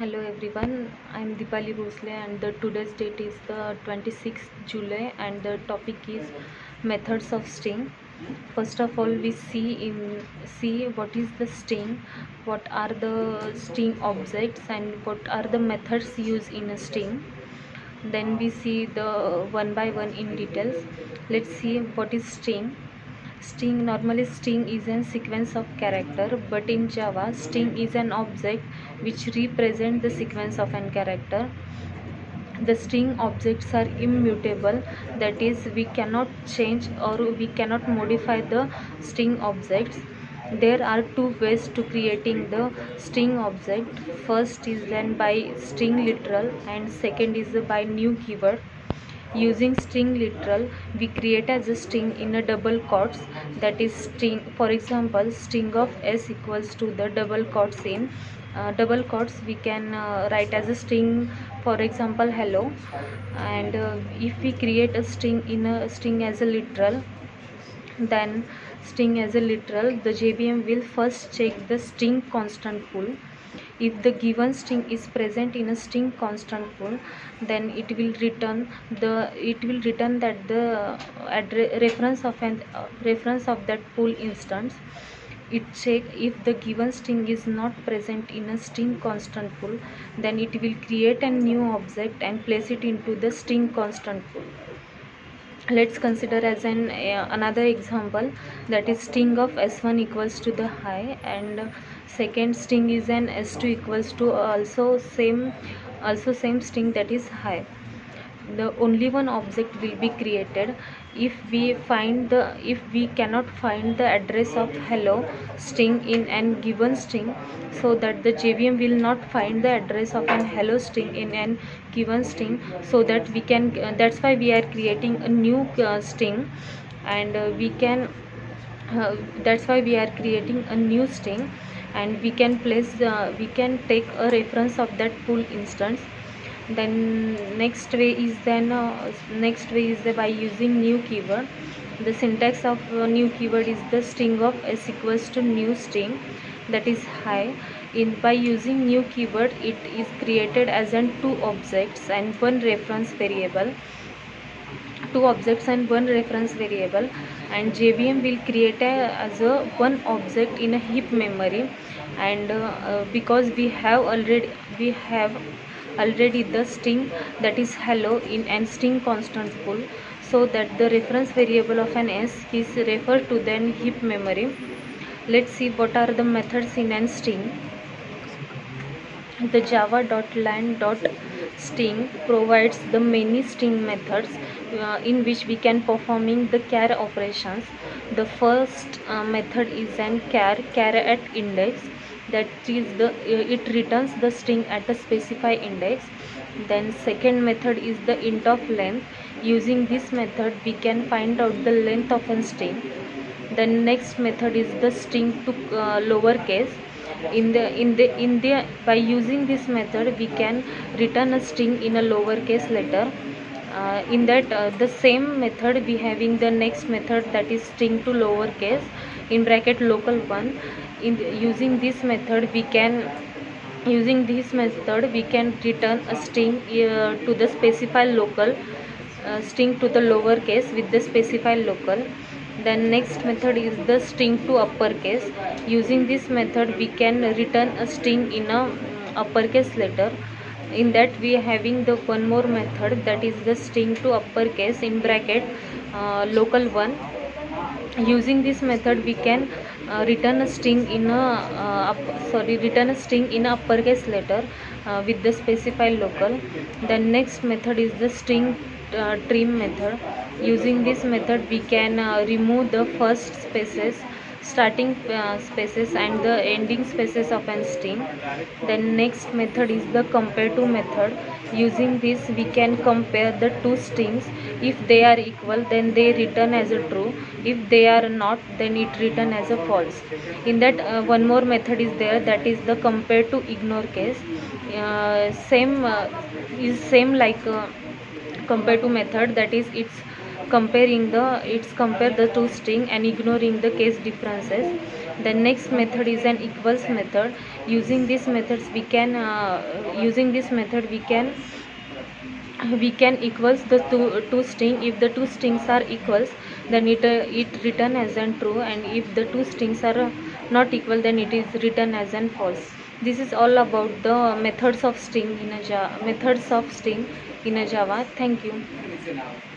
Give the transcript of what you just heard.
Hello everyone, I am Dipali Bhosle and the today's date is the 26th July and the topic is methods of string. First of all, we see what is the string, what are the string objects and what are the methods used in a string. Then we see the one by one in details. Let's see what is string. Normally string is a sequence of character, but in Java string is an object which represent the sequence of an character. The string objects are immutable, that is we cannot change or we cannot modify the string objects. There are two ways to creating the string object. First is then by string literal and second is by new keyword. Using string literal, we create as a string in a double quotes, that is string. For example, string of s equals to the double quotes in double quotes we can write as a string, for example hello. And if we create a string in a string as a literal, then string as a literal, the JVM will first check the string constant pool. If the given string is present in a string constant pool, then it will return that the reference of that pool instance. It check if the given string is not present in a string constant pool, then it will create a new object and place it into the string constant pool. Let's consider as an another example, that is string of s1 equals to the high and second string is an s2 equals to also same string, that is high. The only one object will be created if we cannot find the address of hello string in an given string, so that the JVM will not find the address of an hello string in an given string, so that we can that's why we are creating a new string. And we can that's why we are creating a new string, and we can take a reference of that pool instance. Then next way is by using new keyword. The syntax of new keyword is the string of s equals to new string, that is high. In by using new keyword, it is created as an two objects and one reference variable, and JVM will create as a one object in a heap memory. And because we have already the string, that is hello, in an string constant pool, so that the reference variable of an s is referred to then heap memory. Let's see what are the methods in an string. The java.land.string provides the many string methods in which we can performing the char operations. The first method is an char at index, that is it returns the string at a specified index. Then second method is the int of length. Using this method we can find out the length of a string. The next method is the string to lowercase. By using this method we can return a string in a lowercase letter. In that the same method we having the next method, that is string to lowercase in bracket local 1. Using this method we can return a string to the specified local, string to the lowercase with the specified local. Then next method is the string to uppercase. Using this method we can return a string in a uppercase letter. In that we are having the one more method, that is the string to uppercase in bracket local 1. Using this method we can return a string in a uppercase letter with the specified local. The next method is the string trim method. Using this method we can remove the first spaces, starting spaces and the ending spaces of an string. Then next method is the compare to method. Using this we can compare the two strings. If they are equal, then they return as a true. If they are not, then it return as a false. In that one more method is there, that is the compare to ignore case. Same like compare to method, that is it's compare the two string and ignoring the case differences. The next method is an equals method. Using this methods we can equals the two string. If the two strings are equals, then it written as an true, and if the two strings are not equal, then it is written as an false. This is all about the methods of string in a Java. Thank you.